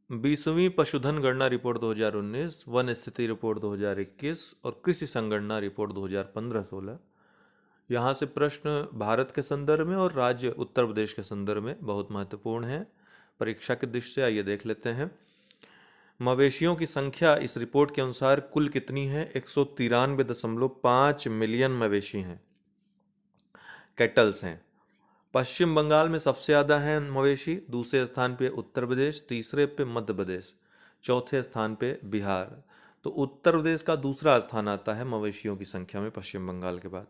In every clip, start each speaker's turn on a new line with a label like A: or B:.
A: 20वीं पशुधन गणना report 2019, one स्थिति रिपोर्ट 2021 और कृषि संगणना रिपोर्ट 2015-16। यहाँ से प्रश्न भारत के संदर्भ में और राज्य उत्तर प्रदेश के संदर्भ में बहुत महत्वपूर्ण है। परीक्षा की दृष्टि से आइए देख लेते हैं। मवेशियों की संख्या इस रिपोर्ट के अनुसार कुल कितनी है? 193.5 मिलियन मवेशी हैं, कैटल्स हैं। पश्चिम बंगाल में सबसे ज़्यादा हैं मवेशी, दूसरे स्थान पे उत्तर प्रदेश, तीसरे पे मध्य प्रदेश, चौथे स्थान पे बिहार। तो उत्तर प्रदेश का दूसरा स्थान आता है मवेशियों की संख्या में पश्चिम बंगाल के बाद।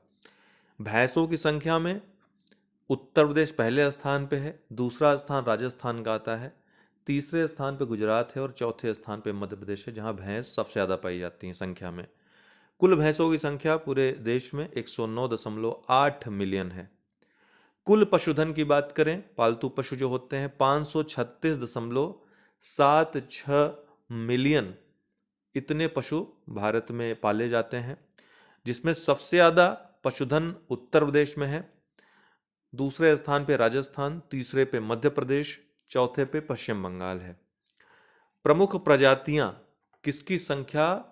A: भैंसों की संख्या में उत्तर प्रदेश पहले स्थान पे है, दूसरा स्थान राजस्थान का आता है, तीसरे स्थान पे गुजरात है और चौथे स्थान पे मध्य प्रदेश है, जहां भैंस सबसे ज़्यादा पाई जाती हैं संख्या में। कुल भैंसों की संख्या पूरे देश में 109.8 मिलियन है। कुल पशुधन की बात करें, पालतू पशु जो होते हैं, 536.76 मिलियन इतने पशु भारत में पाले जाते हैं, जिसमें सबसे ज़्यादा पशुधन उत्तर प्रदेश में है, दूसरे स्थान पे राजस्थान, तीसरे पे मध्य प्रदेश, चौथे पे पश्चिम बंगाल है। प्रमुख प्रजातियां किसकी संख्या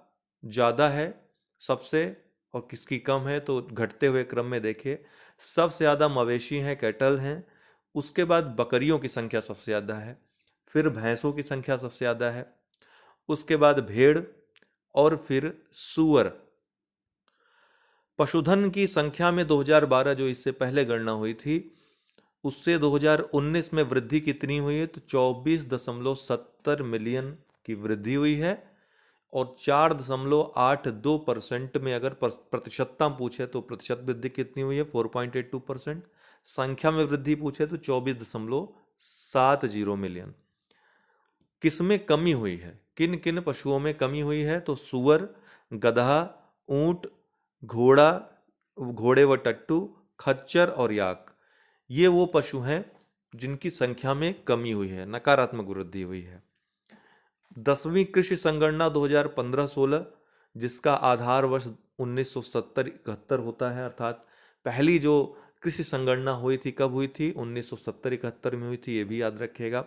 A: ज़्यादा है सबसे और किसकी कम है? तो घटते हुए क्रम में देखिए, सबसे ज़्यादा मवेशी हैं, कैटल हैं, उसके बाद बकरियों की संख्या सबसे ज़्यादा है, फिर भैंसों की संख्या सबसे ज़्यादा है, उसके बाद भेड़ और फिर सूअर। पशुधन की संख्या में 2012 जो इससे पहले गणना हुई थी, उससे 2019 में वृद्धि कितनी हुई है? तो 24.70 मिलियन की वृद्धि हुई है और 4.82% में अगर प्रतिशतता पूछे तो प्रतिशत वृद्धि कितनी हुई है? 4.82%। संख्या में वृद्धि पूछे तो 24.70 मिलियन। किसमें कमी हुई है? किन किन पशुओं में कमी हुई है? तो सूअर, गधा, ऊंट, घोड़ा, घोड़े व टट्टू, खच्चर और याक, ये वो पशु हैं जिनकी संख्या में कमी हुई है, नकारात्मक वृद्धि हुई है। 10वीं कृषि संगणना 2015-16, जिसका आधार वर्ष 1970-71 होता है, अर्थात पहली जो कृषि संगणना हुई थी कब हुई थी? 1970-71 में हुई थी, ये भी याद रखिएगा।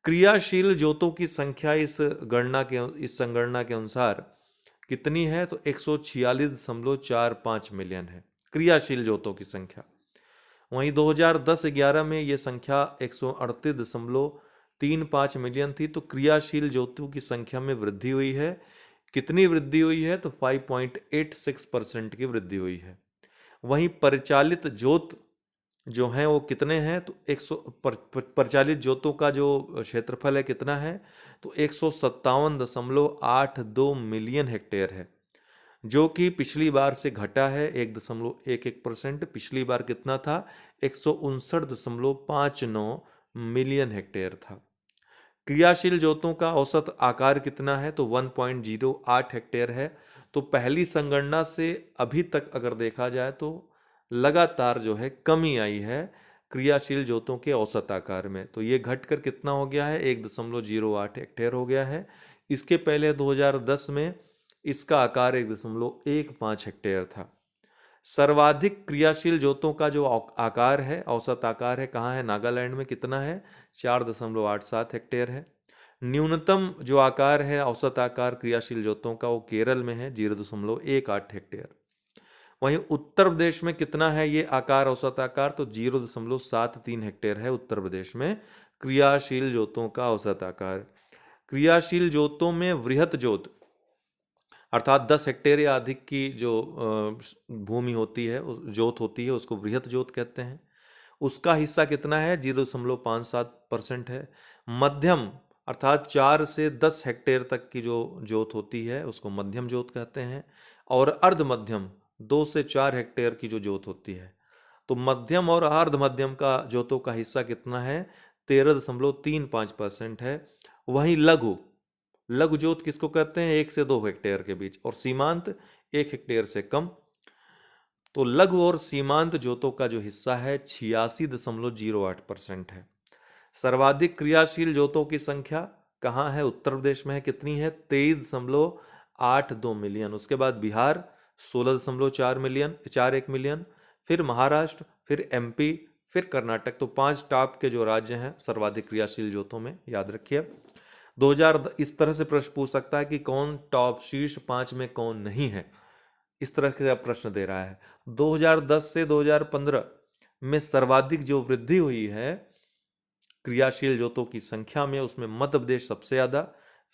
A: क्रियाशील जोतों की संख्या इस संगणना के अनुसार कितनी है? तो 146.45 मिलियन है क्रियाशील जोतों की संख्या। वहीं 2010-11 में ये संख्या 138.35 मिलियन थी। तो क्रियाशील जोतों की संख्या में वृद्धि हुई है। कितनी वृद्धि हुई है? तो 5.86% की वृद्धि हुई है। वहीं परिचालित जोत जो हैं वो कितने हैं? तो 100 परिचालित जोतों का जो क्षेत्रफल है कितना है? तो 157.82 मिलियन हेक्टेयर है, जो कि पिछली बार से घटा है 1.11%। पिछली बार कितना था? 159.59 मिलियन हेक्टेयर था। क्रियाशील जोतों का औसत आकार कितना है? तो 1.08 हेक्टेयर है। तो पहली संगणना से अभी तक अगर देखा जाए तो लगातार जो है कमी आई है क्रियाशील जोतों के औसत आकार में। तो ये घटकर कितना हो गया है? 1.08 हेक्टेयर हो गया है। इसके पहले 2010 में इसका आकार 1.15 हेक्टेयर था। सर्वाधिक क्रियाशील जोतों का जो आकार है, औसत आकार है, कहाँ है? नागालैंड में। कितना है? 4.87 हेक्टेयर है। न्यूनतम जो आकार है, औसत आकार क्रियाशील जोतों का, वो केरल में है, 0.18 हेक्टेयर। वहीं उत्तर प्रदेश में कितना है ये आकार, औसत आकार? तो 0.73 हेक्टेयर है उत्तर प्रदेश में क्रियाशील जोतों का औसत आकार। क्रियाशील जोतों में वृहत जोत, अर्थात 10 हेक्टेयर या अधिक की जो भूमि होती है, जोत होती है, उसको वृहत जोत कहते हैं। उसका हिस्सा कितना है? 0.57% है। मध्यम, अर्थात 4 से 10 हेक्टेयर तक की जो जोत होती है उसको मध्यम जोत कहते हैं। और अर्ध मध्यम, 2 से 4 हेक्टेयर की जो जोत होती है। तो मध्यम और अर्ध मध्यम का जोतों का हिस्सा कितना है? 13.35% है। वहीं लघु, लघु जोत किसको कहते हैं? 1 से 2 हेक्टेयर के बीच। और सीमांत 1 हेक्टेयर से कम। तो लघु और सीमांत जोतों का जो हिस्सा है 86.08% है। सर्वाधिक क्रियाशील जोतों की संख्या कहाँ है? उत्तर प्रदेश में है। कितनी है? 23.82 मिलियन। उसके बाद बिहार 16.41 मिलियन, फिर महाराष्ट्र, फिर एमपी, फिर कर्नाटक। तो 5 टॉप के जो राज्य हैं सर्वाधिक क्रियाशील जोतों में, याद रखिए। इस तरह से प्रश्न पूछ सकता है कि कौन टॉप शीर्ष 5 में कौन नहीं है, इस तरह के प्रश्न दे रहा है। 2010 से 2015 में सर्वाधिक जो वृद्धि हुई है क्रियाशील जोतों की संख्या में, उसमें मध्य प्रदेश सबसे ज्यादा,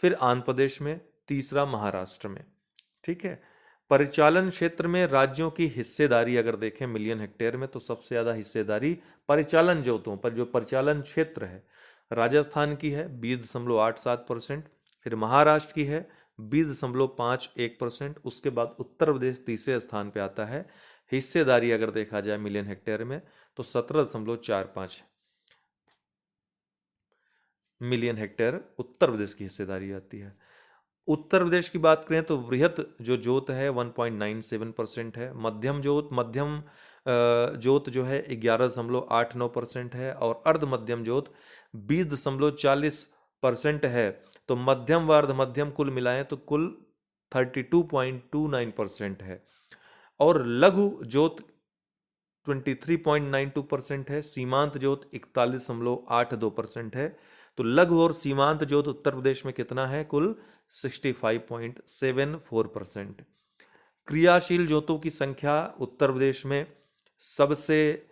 A: फिर आंध्र प्रदेश में, तीसरा महाराष्ट्र में। ठीक है। परिचालन क्षेत्र में राज्यों की हिस्सेदारी अगर देखें मिलियन हेक्टेयर में, तो सबसे ज्यादा हिस्सेदारी परिचालन जोतों पर, जो परिचालन क्षेत्र है, राजस्थान की है 20.87%, फिर महाराष्ट्र की है 20.51%, उसके बाद उत्तर प्रदेश तीसरे स्थान पे आता है। हिस्सेदारी अगर देखा जाए मिलियन हेक्टेयर में तो 17.45 मिलियन हेक्टेयर उत्तर प्रदेश की हिस्सेदारी आती है। उत्तर प्रदेश की बात करें तो वृहत जो जोत है 1.97% है, मध्यम जोत जो है 11.89% है, और अर्ध मध्यम जोत 20.40% है। तो मध्यम व अर्ध मध्यम कुल मिलाएं तो कुल 32.29% है, और लघु जोत 23.92% है, सीमांत जोत 41.82% है। तो लघु और सीमांत जोत उत्तर प्रदेश में कितना है? कुल 65.74%। क्रियाशील जोतों की संख्या उत्तर प्रदेश में सबसे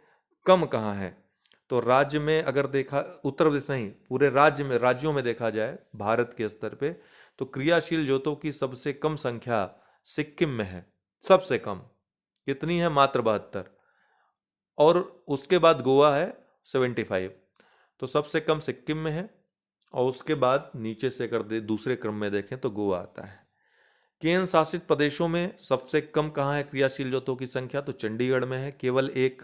A: कम कहाँ है? तो राज्य में अगर देखा, उत्तर प्रदेश नहीं, पूरे राज्यों में देखा जाए भारत के स्तर पे, तो क्रियाशील जोतों की सबसे कम संख्या सिक्किम में है, सबसे कम। कितनी है? मात्र 72। और उसके बाद गोवा है 75। तो सबसे कम सिक्किम में है, और उसके बाद नीचे से अगर दूसरे क्रम में देखें तो गोवा आता है। केंद्र शासित प्रदेशों में सबसे कम कहाँ है क्रियाशील जोतों की संख्या? तो चंडीगढ़ में है, केवल 1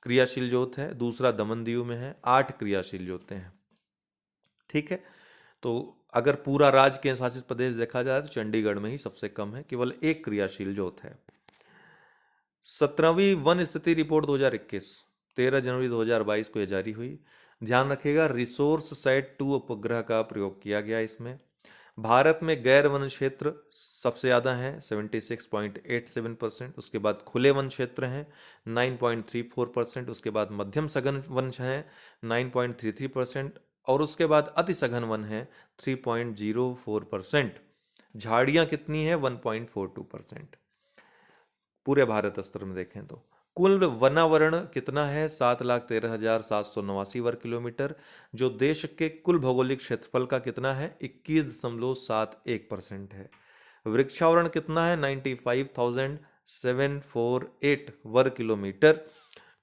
A: क्रियाशील जोत है। दूसरा दमन दीव में है, 8 क्रियाशील जोतें हैं। ठीक है। तो अगर पूरा राज्य केंद्र शासित प्रदेश देखा जाए तो चंडीगढ़ में ही सबसे कम है, केवल 1 क्रियाशील जोत है। 17वीं वन स्थिति रिपोर्ट 2021 13 जनवरी 2022 को यह जारी हुई। ध्यान रखिएगा, रिसोर्स सेट 2 उपग्रह का प्रयोग किया गया इसमें। भारत में गैर वन क्षेत्र सबसे ज़्यादा हैं 76.87%, उसके बाद खुले वन क्षेत्र हैं 9.34%, उसके बाद मध्यम सघन वन हैं 9.33%, और उसके बाद अति सघन वन है 3.04%। झाड़ियाँ कितनी है? 1.42%। पूरे भारत स्तर में देखें तो कुल वनावरण कितना है? 7,13,789 वर्ग किलोमीटर, जो देश के कुल भौगोलिक क्षेत्रफल का कितना है? 21.71% है। वृक्षावरण कितना है? 95,748 वर्ग किलोमीटर,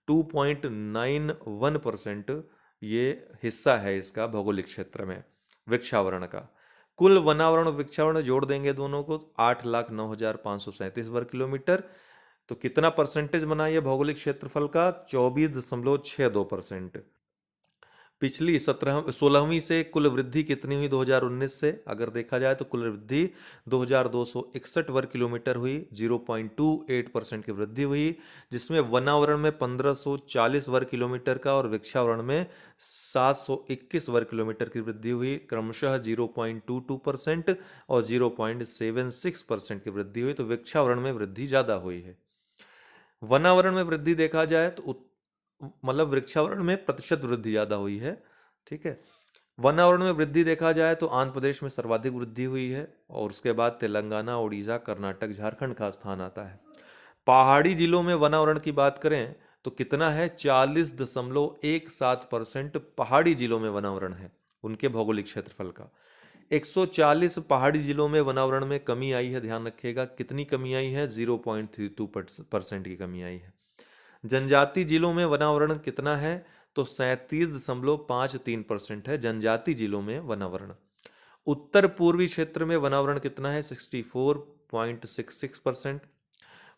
A: 2.91% ये हिस्सा है इसका भौगोलिक क्षेत्र में वृक्षावरण का। कुल वनावरण वृक्षावरण जोड़ देंगे दोनों को 8,09,537 वर्ग किलोमीटर। तो कितना परसेंटेज बना ये भौगोलिक क्षेत्रफल का? 24.62%। पिछली 16वीं से कुल वृद्धि कितनी हुई 2019 से? अगर देखा जाए तो कुल वृद्धि 2,261 वर्ग किलोमीटर हुई, 0.28% की वृद्धि हुई, जिसमें वनावरण में 1,540 वर्ग किलोमीटर का और वृक्षावरण में 721 वर्ग किलोमीटर की वृद्धि हुई, क्रमशः 0.22% और 0.76% की वृद्धि हुई। तो वृक्षावरण में वृद्धि ज़्यादा हुई है। वनावरण में वृद्धि देखा जाए तो मतलब वृक्षावरण में प्रतिशत वृद्धि ज्यादा हुई है। ठीक है। वनावरण में वृद्धि देखा जाए तो आंध्र प्रदेश में सर्वाधिक वृद्धि हुई है, और उसके बाद तेलंगाना, उड़ीसा, कर्नाटक, झारखंड का स्थान आता है। पहाड़ी जिलों में वनावरण की बात करें तो कितना है? 40.17% पहाड़ी जिलों में वनावरण है उनके भौगोलिक क्षेत्रफल का। 140 पहाड़ी जिलों में वनावरण में कमी आई है। ध्यान रखिएगा कितनी कमी आई है? 0.32% की कमी आई है। जनजाति जिलों में वनावरण कितना है? तो 37.53% है जनजाति जिलों में वनावरण। उत्तर पूर्वी क्षेत्र में वनावरण कितना है? 64.66%।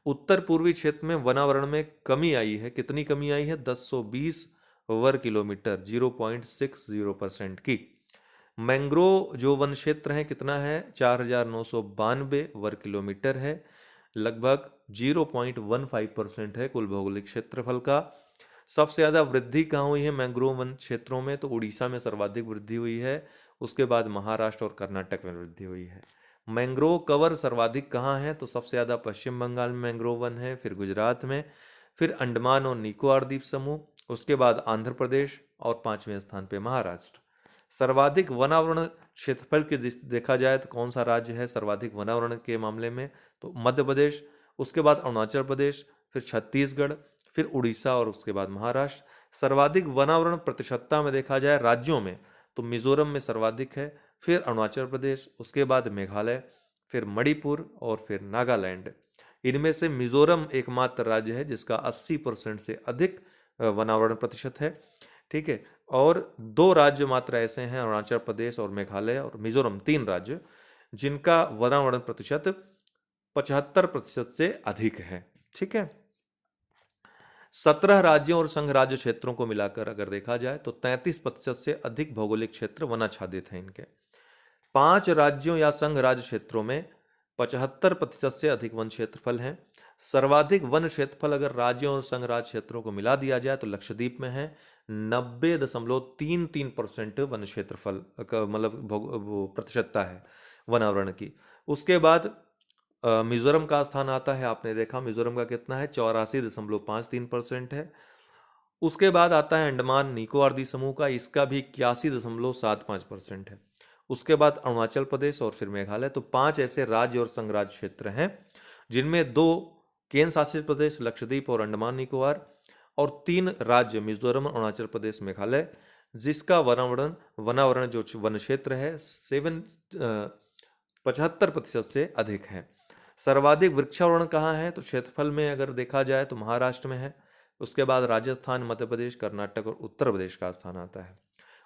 A: उत्तर पूर्वी क्षेत्र में वनावरण में कमी आई है। कितनी कमी आई है? 1020 वर्ग किलोमीटर, 0.60% की। मैंग्रोव जो वन क्षेत्र है कितना है? 4,992 वर्ग किलोमीटर है, लगभग 0.15% है कुल भौगोलिक क्षेत्रफल का। सबसे ज़्यादा वृद्धि कहाँ हुई है मैंग्रोव वन क्षेत्रों में? तो उड़ीसा में सर्वाधिक वृद्धि हुई है, उसके बाद महाराष्ट्र और कर्नाटक में वृद्धि हुई है। मैंग्रोव कवर सर्वाधिक कहाँ है? तो सबसे ज़्यादा पश्चिम बंगाल में मैंग्रोव वन है, फिर गुजरात में, फिर अंडमान और निकोबार द्वीप समूह, उसके बाद आंध्र प्रदेश, और 5वें स्थान पे महाराष्ट्र। सर्वाधिक वनावरण क्षेत्रफल की देखा जाए तो कौन सा राज्य है सर्वाधिक वनावरण के मामले में, तो मध्य प्रदेश, उसके बाद अरुणाचल प्रदेश, फिर छत्तीसगढ़, फिर उड़ीसा और उसके बाद महाराष्ट्र। सर्वाधिक वनावरण प्रतिशतता में देखा जाए राज्यों में तो मिजोरम में सर्वाधिक है, फिर अरुणाचल प्रदेश, उसके बाद मेघालय, फिर मणिपुर और फिर नागालैंड। इनमें से मिजोरम एकमात्र राज्य है जिसका 80% से अधिक वनावरण प्रतिशत है। ठीक है, और 2 राज्य मात्र ऐसे हैं, अरुणाचल प्रदेश और मेघालय और मिजोरम, 3 राज्य जिनका वनावरण प्रतिशत 75% से अधिक है। ठीक है, 17 राज्यों और संघ राज्य क्षेत्रों को मिलाकर अगर देखा जाए तो 33% से अधिक भौगोलिक क्षेत्र वनाच्छादित हैं इनके। 5 राज्यों या संघ राज्य क्षेत्रों में 75% से अधिक वन क्षेत्रफल है। सर्वाधिक वन क्षेत्रफल अगर राज्यों और संघ राज्य क्षेत्रों को मिला दिया जाए तो लक्षद्वीप में है, 90.33% वन क्षेत्रफल का मतलब प्रतिशतता है वनावरण की। उसके बाद मिजोरम का स्थान आता है, आपने देखा मिजोरम का कितना है, 84.53% है। उसके बाद आता है अंडमान निकोबार द्वीप समूह का, इसका भी 81.75% है। उसके बाद अरुणाचल प्रदेश और फिर मेघालय। तो 5 ऐसे राज्य और संघ राज्य क्षेत्र हैं जिनमें 2 केंद्र शासित प्रदेश लक्षद्वीप और अंडमान निकोबार और 3 राज्य मिजोरम, अरुणाचल प्रदेश, मेघालय, जिसका वनावरण जो वन क्षेत्र है 75% से अधिक है। सर्वाधिक वृक्षावरण कहाँ है, तो क्षेत्रफल में अगर देखा जाए तो महाराष्ट्र में है। उसके बाद राजस्थान, मध्य प्रदेश, कर्नाटक और उत्तर प्रदेश का स्थान आता है।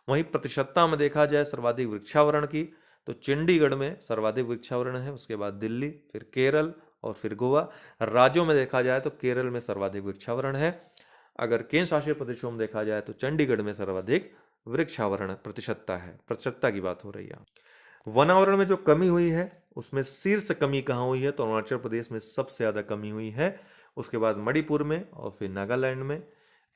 A: वहीं प्रतिशतता में देखा जाए सर्वाधिक वृक्षावरण की तो चंडीगढ़ में सर्वाधिक वृक्षावरण है, उसके बाद दिल्ली, फिर केरल और फिर गोवा। राज्यों में देखा जाए तो केरल में सर्वाधिक वृक्षावरण है। अगर केंद्र शासित प्रदेशों में देखा जाए तो चंडीगढ़ में सर्वाधिक वृक्षावरण प्रतिशतता है, प्रतिशतता की बात हो रही है। वनावरण में जो कमी हुई है उसमें शीर्ष कमी कहाँ हुई है, तो अरुणाचल प्रदेश में सबसे ज्यादा कमी हुई है, उसके बाद मणिपुर में और फिर नागालैंड में।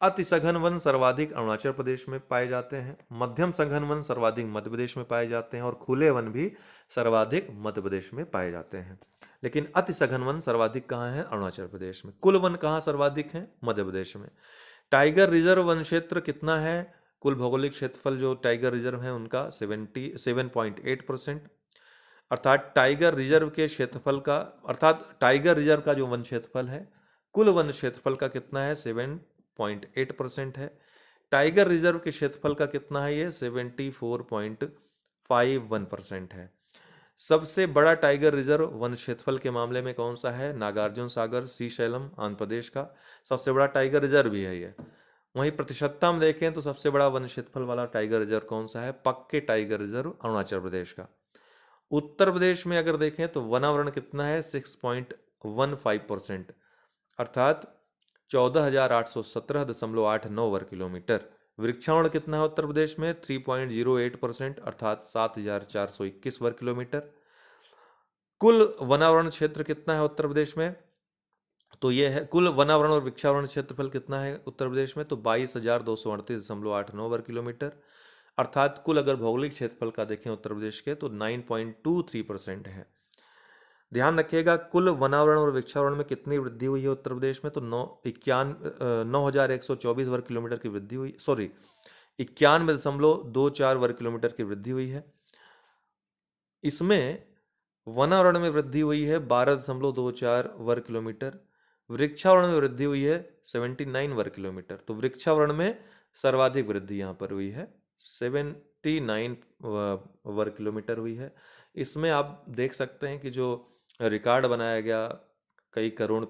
A: अति सघन वन सर्वाधिक अरुणाचल प्रदेश में पाए जाते हैं, मध्यम सघन वन सर्वाधिक मध्य प्रदेश में पाए जाते हैं और खुले वन भी सर्वाधिक मध्य प्रदेश में पाए जाते हैं। लेकिन अति सघन वन सर्वाधिक कहाँ है, अरुणाचल प्रदेश में। कुल वन कहाँ सर्वाधिक है, मध्य प्रदेश में। टाइगर रिजर्व वन क्षेत्र कितना है, कुल भौगोलिक क्षेत्रफल जो टाइगर रिजर्व है उनका 77.8%। अर्थात टाइगर रिजर्व के क्षेत्रफल का, अर्थात टाइगर रिजर्व का जो वन क्षेत्रफल है कुल वन क्षेत्रफल का कितना है, 7.8% है। टाइगर रिजर्व के क्षेत्रफल का कितना है, ये 74.51% है। सबसे बड़ा टाइगर रिजर्व वन क्षेत्रफल के मामले में कौन सा है, नागार्जुन सागर श्रीशैलम आंध्र प्रदेश का सबसे बड़ा टाइगर रिजर्व भी है ये। वहीं प्रतिशतता में देखें तो सबसे बड़ा वन क्षेत्रफल वाला टाइगर रिजर्व कौन सा है, पक्के टाइगर रिजर्व अरुणाचल प्रदेश का। उत्तर प्रदेश में अगर देखें तो वनावरण कितना है, 6.15%, अर्थात 14,817.89 वर्ग किलोमीटर। वृक्षावरण कितना है उत्तर प्रदेश में, 3.08%, अर्थात 7,421 वर्ग किलोमीटर। कुल वनावरण क्षेत्र कितना है उत्तर प्रदेश में, तो ये है कुल वनावरण और वृक्षावरण क्षेत्रफल कितना है उत्तर प्रदेश में, तो 22,238.89 वर्ग किलोमीटर, अर्थात कुल अगर भौगोलिक क्षेत्रफल का देखें उत्तर प्रदेश के तो 9.23% है। ध्यान रखिएगा कुल वनावरण और वृक्षावरण में कितनी वृद्धि हुई है उत्तर प्रदेश में, तो 9,124 वर्ग किलोमीटर की वृद्धि हुई, सॉरी 91.24 वर्ग किलोमीटर की वृद्धि हुई है। इसमें वनावरण में वृद्धि हुई है 12.24 वर्ग किलोमीटर, वृक्षावरण में वृद्धि हुई है 79 वर्ग किलोमीटर। तो वृक्षावरण में सर्वाधिक वृद्धि यहाँ पर हुई है, 79 वर्ग किलोमीटर हुई है। इसमें आप देख सकते हैं कि जो रिकॉर्ड बनाया गया, कई करोड़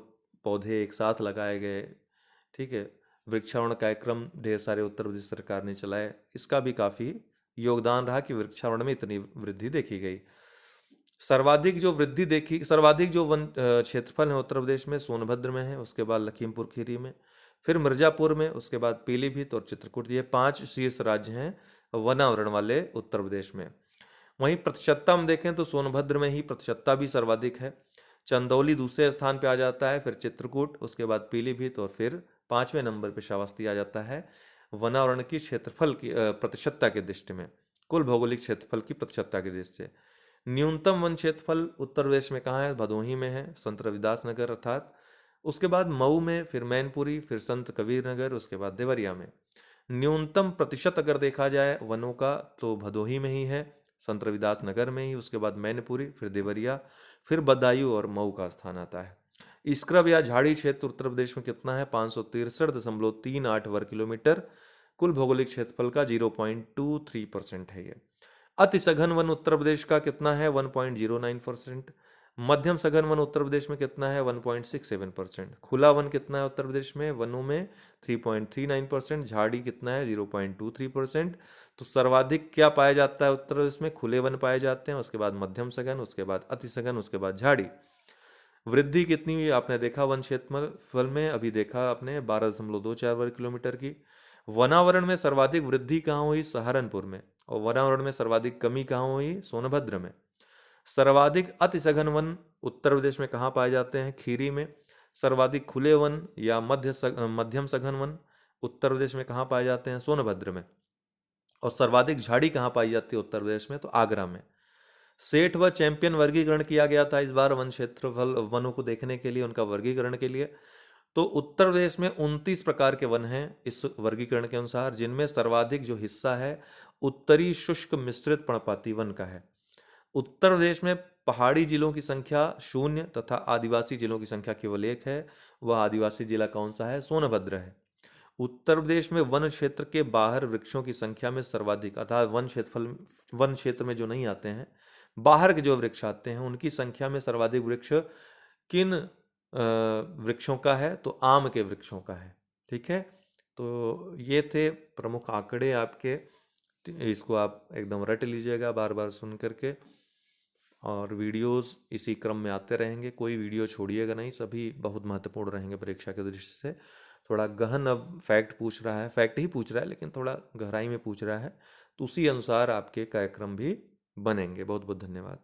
A: पौधे एक साथ लगाए गए, ठीक है, वृक्षावरण कार्यक्रम ढेर सारे उत्तर प्रदेश सरकार ने चलाए, इसका भी काफ़ी योगदान रहा कि वृक्षावरण में इतनी वृद्धि देखी गई। सर्वाधिक जो वन क्षेत्रफल है उत्तर प्रदेश में सोनभद्र में है, उसके बाद लखीमपुर खीरी में, फिर मिर्जापुर में, उसके बाद पीलीभीत और चित्रकूट। ये 5 शीर्ष राज्य हैं वनावरण वाले उत्तर प्रदेश में। वहीं प्रतिशतता में देखें तो सोनभद्र में ही प्रतिशतता भी सर्वाधिक है, चंदौली दूसरे स्थान पे आ जाता है, फिर चित्रकूट, उसके बाद पीलीभीत और फिर 5वें नंबर पे श्रावस्ती आ जाता है वनावरण की क्षेत्रफल की प्रतिशतता के दृष्टि में, कुल भौगोलिक क्षेत्रफल की प्रतिशतता की दृष्टि से। न्यूनतम वन क्षेत्रफल उत्तर प्रदेश में कहाँ है, भदोही में है, संत रविदास नगर अर्थात, उसके बाद मऊ में, फिर मैनपुरी, फिर संत कबीर नगर, उसके बाद देवरिया में। न्यूनतम प्रतिशत अगर देखा जाए वनों का तो भदोही में ही है, संत रविदास नगर में ही, उसके बाद मैनपुरी, फिर देवरिया, फिर बदायूं और मऊ का स्थान आता है। स्क्रब या झाड़ी क्षेत्र उत्तर प्रदेश में कितना है? 563.38 वर्ग किलोमीटर। कुल भौगोलिक क्षेत्रफल का 0.23% है ये। अति सघन वन उत्तर प्रदेश का कितना है? 1.09%। मध्यम सघन वन उत्तर प्रदेश में कितना है? 1.67%। खुला वन कितना है उत्तर प्रदेश में? वनों में 3.39%। झाड़ी कितना है? 0.23%। तो सर्वाधिक क्या पाया जाता है उत्तर प्रदेश में? खुले वन पाए जाते हैं, उसके बाद मध्यम सघन, उसके बाद अति सघन, उसके बाद झाड़ी। वृद्धि कितनी हुई आपने देखा वन क्षेत्रफल में? अभी देखा आपने 12.24 वर्ग किलोमीटर की। वनावरण में सर्वाधिक वृद्धि कहाँ हुई? सहारनपुर में। और वनावरण में सर्वाधिक कमी कहाँ हुई? सोनभद्र में। सर्वाधिक अति सघन वन उत्तर प्रदेश में कहाँ पाए जाते हैं? खीरी में। सर्वाधिक खुले वन या मध्यम सघन वन उत्तर प्रदेश में कहाँ पाए जाते हैं? सोनभद्र में। और सर्वाधिक झाड़ी कहाँ पाई जाती है उत्तर प्रदेश में? तो आगरा में। सेठ व चैंपियन वर्गीकरण किया गया था इस बार वन क्षेत्रफल वनों को देखने के लिए, उनका वर्गीकरण के लिए। तो उत्तर प्रदेश में 29 प्रकार के वन हैं इस वर्गीकरण के अनुसार, जिनमें सर्वाधिक जो हिस्सा है उत्तरी शुष्क मिश्रित पर्णपाती वन का है। उत्तर प्रदेश में पहाड़ी जिलों की संख्या 0 तथा आदिवासी जिलों की संख्या केवल 1 है। वह आदिवासी जिला कौन सा है? सोनभद्र है। उत्तर प्रदेश में वन क्षेत्र के बाहर वृक्षों की संख्या में सर्वाधिक, अर्थात वन क्षेत्र में जो नहीं आते हैं, बाहर के जो वृक्ष आते हैं, उनकी संख्या में सर्वाधिक वृक्ष किन वृक्षों का है? तो आम के वृक्षों का है। ठीक है, तो ये थे प्रमुख आंकड़े आपके। इसको आप एकदम रट लीजिएगा बार बार सुन करके, और वीडियोस इसी क्रम में आते रहेंगे, कोई वीडियो छोड़िएगा नहीं, सभी बहुत महत्वपूर्ण रहेंगे परीक्षा के दृष्टि से। थोड़ा गहन अब फैक्ट पूछ रहा है, फैक्ट ही पूछ रहा है लेकिन थोड़ा गहराई में पूछ रहा है, तो उसी अनुसार आपके कार्यक्रम भी बनेंगे। बहुत बहुत धन्यवाद।